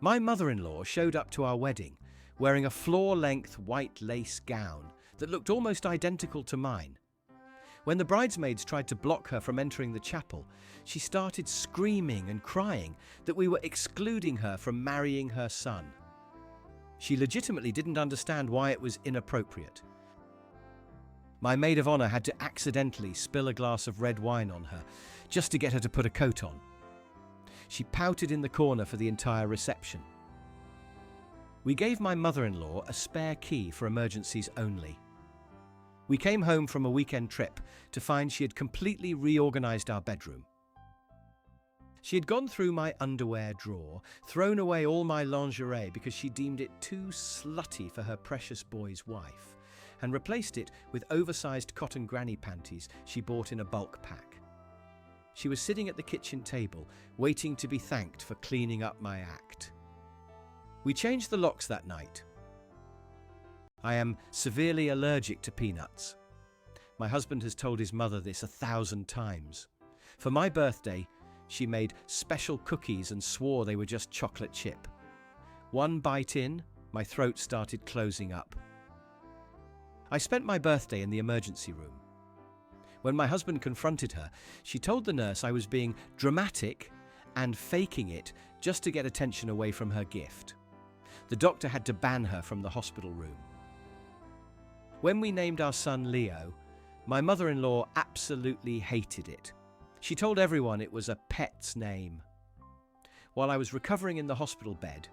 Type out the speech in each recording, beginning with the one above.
My mother-in-law showed up to our wedding wearing a floor-length white lace gown that looked almost identical to mine. When the bridesmaids tried to block her from entering the chapel, she started screaming and crying that we were excluding her from marrying her son. She legitimately didn't understand why it was inappropriate. My maid of honor had to accidentally spill a glass of red wine on her just to get her to put a coat on. She pouted in the corner for the entire reception. We gave my mother-in-law a spare key for emergencies only. We came home from a weekend trip to find she had completely reorganized our bedroom. She had gone through my underwear drawer, thrown away all my lingerie because she deemed it too slutty for her precious boy's wife, and replaced it with oversized cotton granny panties she bought in a bulk pack. She was sitting at the kitchen table, waiting to be thanked for cleaning up my act. We changed the locks that night. I am severely allergic to peanuts. My husband has told his mother this 1,000 times. For my birthday, she made special cookies and swore they were just chocolate chip. One bite in, my throat started closing up. I spent my birthday in the emergency room. When my husband confronted her, she told the nurse I was being dramatic and faking it just to get attention away from her gift. The doctor had to ban her from the hospital room. When we named our son Leo, my mother-in-law absolutely hated it. She told everyone it was a pet's name. While I was recovering in the hospital bed,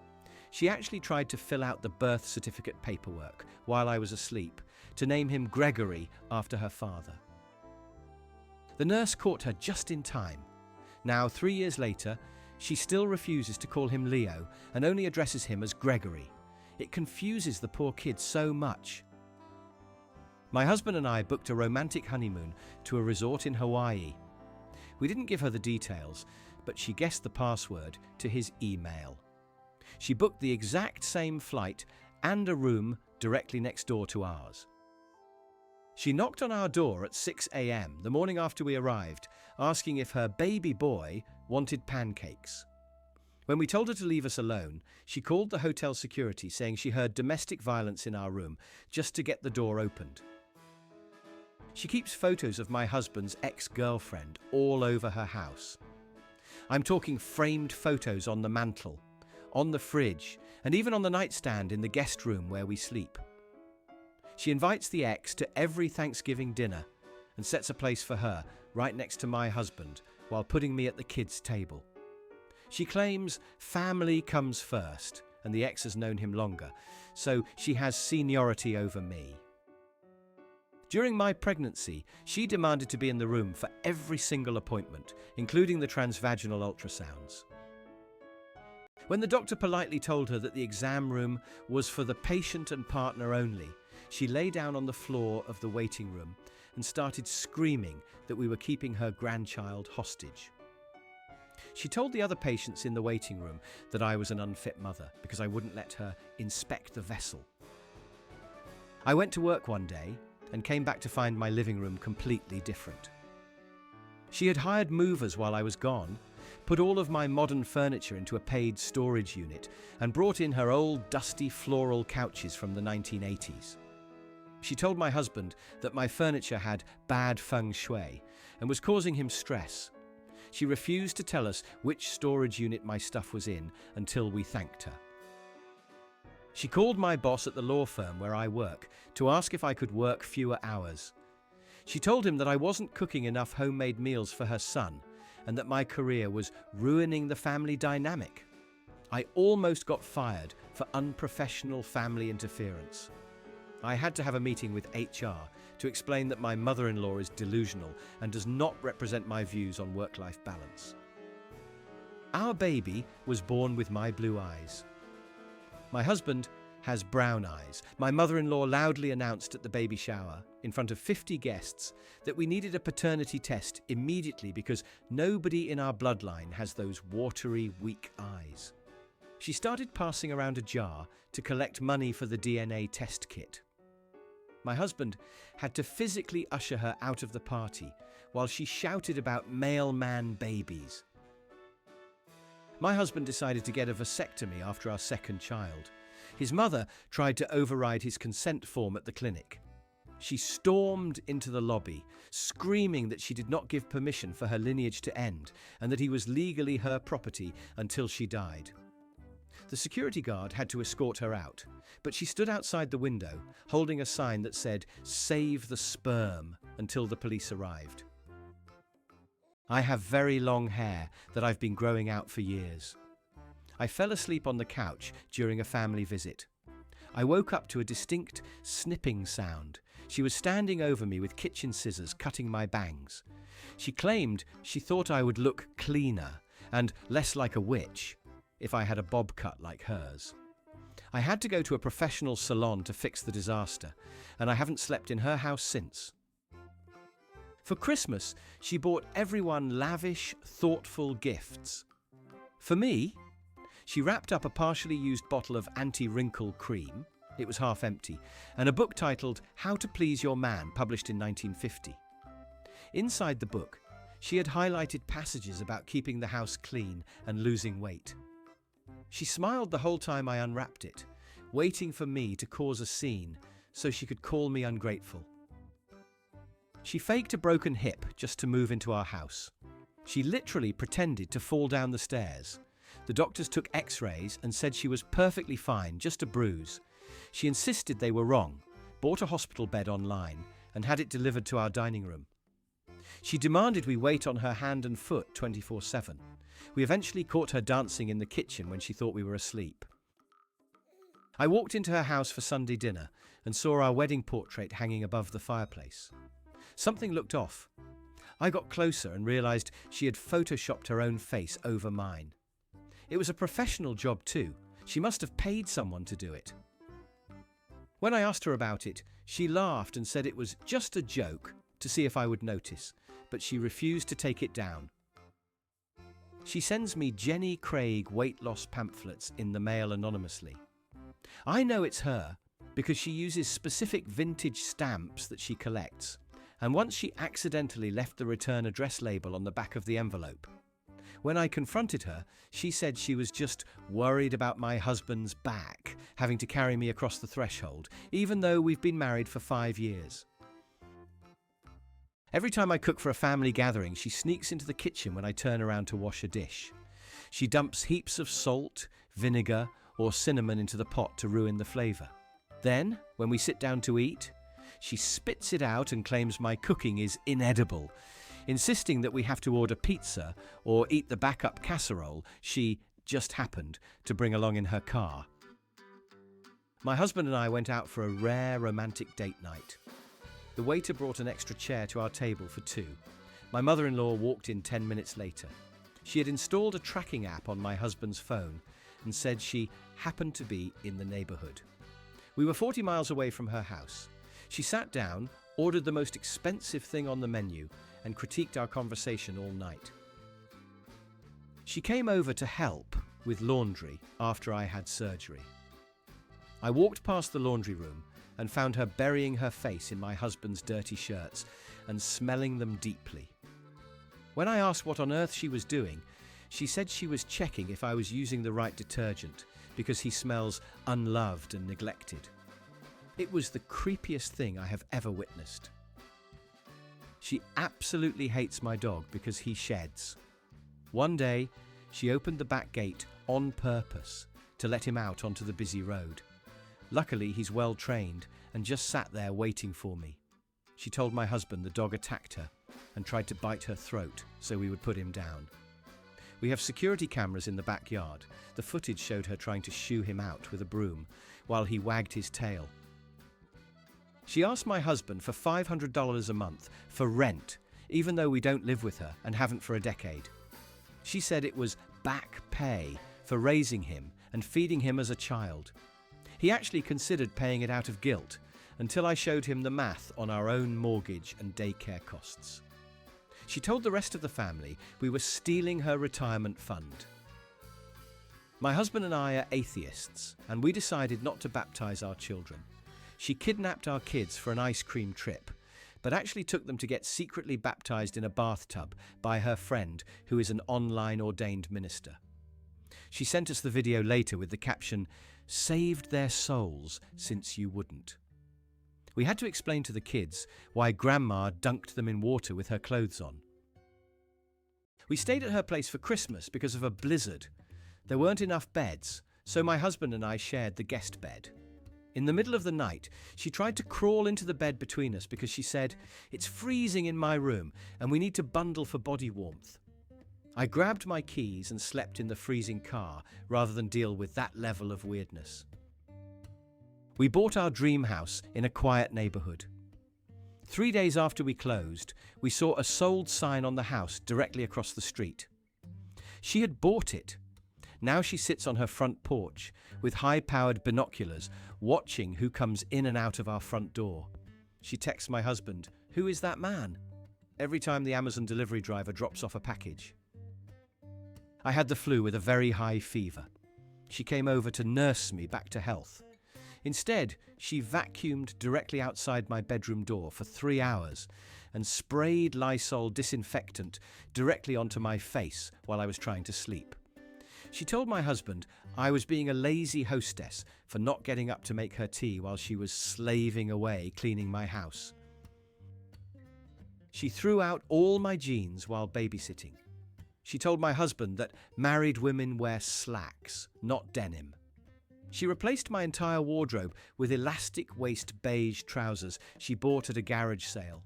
she actually tried to fill out the birth certificate paperwork while I was asleep to name him Gregory after her father. The nurse caught her just in time. Now, 3 years later, she still refuses to call him Leo and only addresses him as Gregory. It confuses the poor kid so much. My husband and I booked a romantic honeymoon to a resort in Hawaii. We didn't give her the details, but she guessed the password to his email. She booked the exact same flight and a room directly next door to ours. She knocked on our door at 6 a.m. the morning after we arrived, asking if her baby boy wanted pancakes. When we told her to leave us alone, she called the hotel security saying she heard domestic violence in our room just to get the door opened. She keeps photos of my husband's ex-girlfriend all over her house. I'm talking framed photos on the mantle, on the fridge, and even on the nightstand in the guest room where we sleep. She invites the ex to every Thanksgiving dinner and sets a place for her right next to my husband while putting me at the kids' table. She claims family comes first and the ex has known him longer, so she has seniority over me. During my pregnancy, she demanded to be in the room for every single appointment, including the transvaginal ultrasounds. When the doctor politely told her that the exam room was for the patient and partner only, she lay down on the floor of the waiting room and started screaming that we were keeping her grandchild hostage. She told the other patients in the waiting room that I was an unfit mother because I wouldn't let her inspect the vessel. I went to work one day and came back to find my living room completely different. She had hired movers while I was gone, put all of my modern furniture into a paid storage unit, and brought in her old dusty floral couches from the 1980s. She told my husband that my furniture had bad feng shui and was causing him stress. She refused to tell us which storage unit my stuff was in until we thanked her. She called my boss at the law firm where I work to ask if I could work fewer hours. She told him that I wasn't cooking enough homemade meals for her son and that my career was ruining the family dynamic. I almost got fired for unprofessional family interference. I had to have a meeting with HR to explain that my mother-in-law is delusional and does not represent my views on work-life balance. Our baby was born with my blue eyes. My husband has brown eyes. My mother-in-law loudly announced at the baby shower, in front of 50 guests, that we needed a paternity test immediately because nobody in our bloodline has those watery, weak eyes. She started passing around a jar to collect money for the DNA test kit. My husband had to physically usher her out of the party while she shouted about mailman babies. My husband decided to get a vasectomy after our second child. His mother tried to override his consent form at the clinic. She stormed into the lobby, screaming that she did not give permission for her lineage to end and that he was legally her property until she died. The security guard had to escort her out, but she stood outside the window, holding a sign that said, "Save the sperm," until the police arrived. I have very long hair that I've been growing out for years. I fell asleep on the couch during a family visit. I woke up to a distinct snipping sound. She was standing over me with kitchen scissors cutting my bangs. She claimed she thought I would look cleaner and less like a witch if I had a bob cut like hers. I had to go to a professional salon to fix the disaster, and I haven't slept in her house since. For Christmas, she bought everyone lavish, thoughtful gifts. For me, she wrapped up a partially used bottle of anti-wrinkle cream, it was half empty, and a book titled How to Please Your Man, published in 1950. Inside the book, she had highlighted passages about keeping the house clean and losing weight. She smiled the whole time I unwrapped it, waiting for me to cause a scene so she could call me ungrateful. She faked a broken hip just to move into our house. She literally pretended to fall down the stairs. The doctors took x-rays and said she was perfectly fine, just a bruise. She insisted they were wrong, bought a hospital bed online, and had it delivered to our dining room. She demanded we wait on her hand and foot 24/7. We eventually caught her dancing in the kitchen when she thought we were asleep. I walked into her house for Sunday dinner and saw our wedding portrait hanging above the fireplace. Something looked off. I got closer and realized she had photoshopped her own face over mine. It was a professional job too. She must have paid someone to do it. When I asked her about it, she laughed and said it was just a joke to see if I would notice, but she refused to take it down. She sends me Jenny Craig weight loss pamphlets in the mail anonymously. I know it's her because she uses specific vintage stamps that she collects, and once she accidentally left the return address label on the back of the envelope. When I confronted her, she said she was just worried about my husband's back, having to carry me across the threshold, even though we've been married for 5 years. Every time I cook for a family gathering, she sneaks into the kitchen when I turn around to wash a dish. She dumps heaps of salt, vinegar, or cinnamon into the pot to ruin the flavour. Then, when we sit down to eat, she spits it out and claims my cooking is inedible, insisting that we have to order pizza or eat the backup casserole she just happened to bring along in her car. My husband and I went out for a rare romantic date night. The waiter brought an extra chair to our table for 2. My mother-in-law walked in 10 minutes later. She had installed a tracking app on my husband's phone and said she happened to be in the neighbourhood. We were 40 miles away from her house. She sat down, ordered the most expensive thing on the menu, and critiqued our conversation all night. She came over to help with laundry after I had surgery. I walked past the laundry room and found her burying her face in my husband's dirty shirts and smelling them deeply. When I asked what on earth she was doing, she said she was checking if I was using the right detergent because he smells unloved and neglected. It was the creepiest thing I have ever witnessed. She absolutely hates my dog because he sheds. One day, she opened the back gate on purpose to let him out onto the busy road. Luckily, he's well trained and just sat there waiting for me. She told my husband the dog attacked her and tried to bite her throat so we would put him down. We have security cameras in the backyard. The footage showed her trying to shoo him out with a broom while he wagged his tail. She asked my husband for $500 a month for rent, even though we don't live with her and haven't for a decade. She said it was back pay for raising him and feeding him as a child. He actually considered paying it out of guilt until I showed him the math on our own mortgage and daycare costs. She told the rest of the family we were stealing her retirement fund. My husband and I are atheists, and we decided not to baptize our children. She kidnapped our kids for an ice cream trip, but actually took them to get secretly baptized in a bathtub by her friend, who is an online ordained minister. She sent us the video later with the caption, "Saved their souls since you wouldn't." We had to explain to the kids why Grandma dunked them in water with her clothes on. We stayed at her place for Christmas because of a blizzard. There weren't enough beds, so my husband and I shared the guest bed. In the middle of the night, she tried to crawl into the bed between us because she said, "It's freezing in my room and we need to bundle for body warmth." I grabbed my keys and slept in the freezing car rather than deal with that level of weirdness. We bought our dream house in a quiet neighborhood. 3 days after we closed, we saw a sold sign on the house directly across the street. She had bought it. Now she sits on her front porch with high-powered binoculars, watching who comes in and out of our front door. She texts my husband, "Who is that man?" every time the Amazon delivery driver drops off a package. I had the flu with a very high fever. She came over to nurse me back to health. Instead, she vacuumed directly outside my bedroom door for 3 hours and sprayed Lysol disinfectant directly onto my face while I was trying to sleep. She told my husband I was being a lazy hostess for not getting up to make her tea while she was slaving away cleaning my house. She threw out all my jeans while babysitting. She told my husband that married women wear slacks, not denim. She replaced my entire wardrobe with elastic waist beige trousers she bought at a garage sale.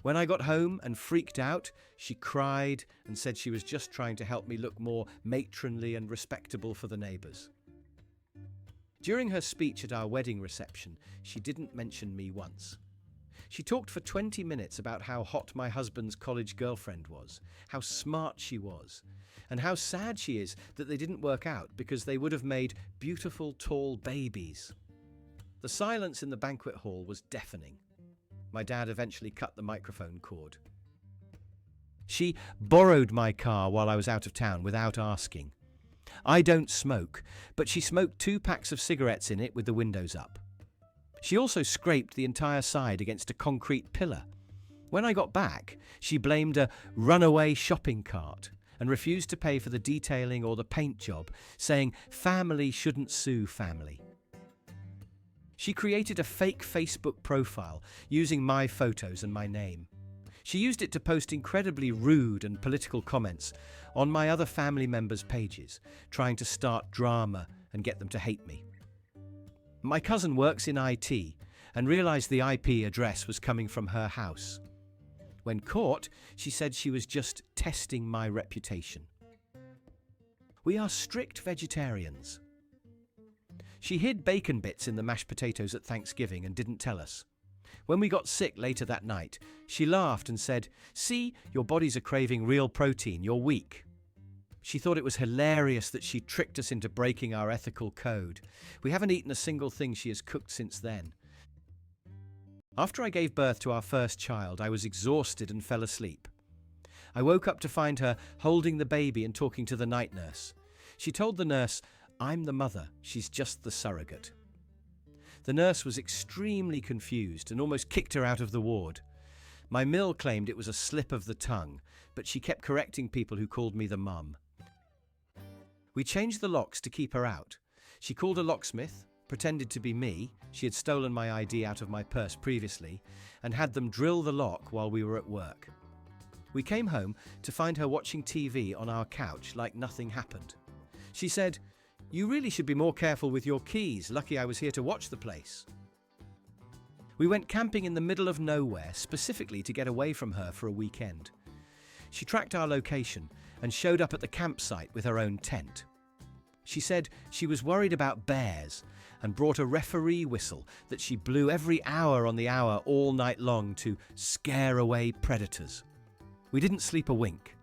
When I got home and freaked out, she cried and said she was just trying to help me look more matronly and respectable for the neighbours. During her speech at our wedding reception, she didn't mention me once. She talked for 20 minutes about how hot my husband's college girlfriend was, how smart she was, and how sad she is that they didn't work out because they would have made beautiful, tall babies. The silence in the banquet hall was deafening. My dad eventually cut the microphone cord. She borrowed my car while I was out of town without asking. I don't smoke, but she smoked 2 packs of cigarettes in it with the windows up. She also scraped the entire side against a concrete pillar. When I got back, she blamed a runaway shopping cart and refused to pay for the detailing or the paint job, saying family shouldn't sue family. She created a fake Facebook profile using my photos and my name. She used it to post incredibly rude and political comments on my other family members' pages, trying to start drama and get them to hate me. My cousin works in IT and realized the IP address was coming from her house. When caught, she said she was just testing my reputation. We are strict vegetarians. She hid bacon bits in the mashed potatoes at Thanksgiving and didn't tell us. When we got sick later that night, she laughed and said, "See, your bodies are craving real protein, you're weak." She thought it was hilarious that she tricked us into breaking our ethical code. We haven't eaten a single thing she has cooked since then. After I gave birth to our first child, I was exhausted and fell asleep. I woke up to find her holding the baby and talking to the night nurse. She told the nurse, "I'm the mother, she's just the surrogate." The nurse was extremely confused and almost kicked her out of the ward. My mill claimed it was a slip of the tongue, but she kept correcting people who called me the mum. We changed the locks to keep her out. She called a locksmith, pretended to be me, she had stolen my ID out of my purse previously, and had them drill the lock while we were at work. We came home to find her watching TV on our couch like nothing happened. She said, "You really should be more careful with your keys. Lucky I was here to watch the place." We went camping in the middle of nowhere, specifically to get away from her for a weekend. She tracked our location and showed up at the campsite with her own tent. She said she was worried about bears and brought a referee whistle that she blew every hour on the hour all night long to scare away predators. We didn't sleep a wink.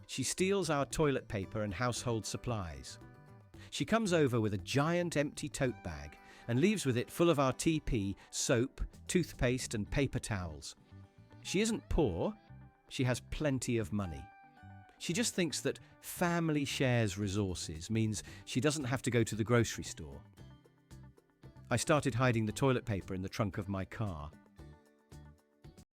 She steals our toilet paper and household supplies. She comes over with a giant empty tote bag and leaves with it full of our TP, soap, toothpaste and paper towels. She isn't poor, she has plenty of money. She just thinks that family shares resources means she doesn't have to go to the grocery store. I started hiding the toilet paper in the trunk of my car.